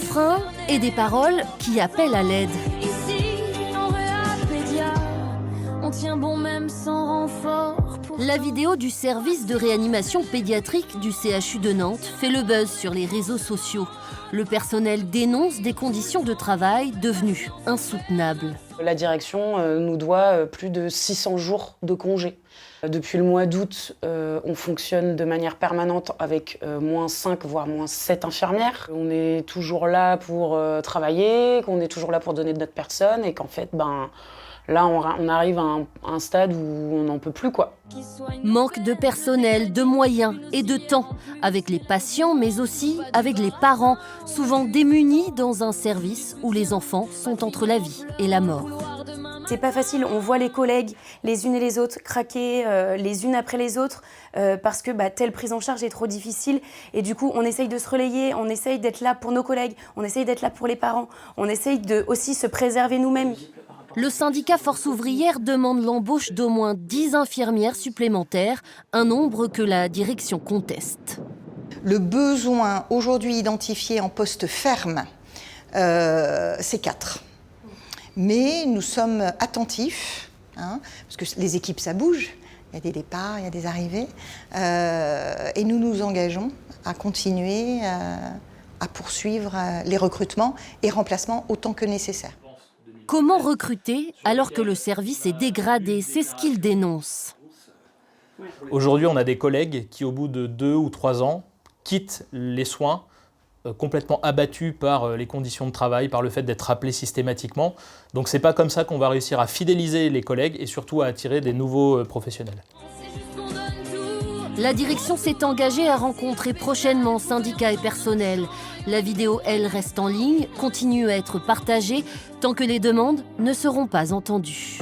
refrain et des paroles qui appellent à l'aide. Ici, en Réapédia, on tient bon même sans renfort. La vidéo du service de réanimation pédiatrique du CHU de Nantes fait le buzz sur les réseaux sociaux. Le personnel dénonce des conditions de travail devenues insoutenables. La direction nous doit plus de 600 jours de congé. Depuis le mois d'août, on fonctionne de manière permanente avec moins 5 voire moins 7 infirmières. On est toujours là pour travailler, qu'on est toujours là pour donner de notre personne et qu'en fait, là, on arrive à un stade où on n'en peut plus, quoi. Manque de personnel, de moyens et de temps, avec les patients, mais aussi avec les parents, souvent démunis dans un service où les enfants sont entre la vie et la mort. C'est pas facile, on voit les collègues, les unes et les autres, craquer les unes après les autres, parce que telle prise en charge est trop difficile. Et du coup, on essaye de se relayer, on essaye d'être là pour nos collègues, on essaye d'être là pour les parents, on essaye de aussi se préserver nous-mêmes. Le syndicat Force ouvrière demande l'embauche d'au moins 10 infirmières supplémentaires, un nombre que la direction conteste. Le besoin aujourd'hui identifié en poste ferme, c'est 4. Mais nous sommes attentifs, parce que les équipes, ça bouge, il y a des départs, il y a des arrivées, et nous nous engageons à continuer à poursuivre les recrutements et remplacements autant que nécessaire. Comment recruter alors que le service est dégradé? C'est ce qu'il dénonce. Aujourd'hui, on a des collègues qui, au bout de 2 ou 3 ans, quittent les soins complètement abattus par les conditions de travail, par le fait d'être appelés systématiquement. Donc c'est pas comme ça qu'on va réussir à fidéliser les collègues et surtout à attirer des nouveaux professionnels. La direction s'est engagée à rencontrer prochainement syndicats et personnel. La vidéo, elle, reste en ligne, continue à être partagée tant que les demandes ne seront pas entendues.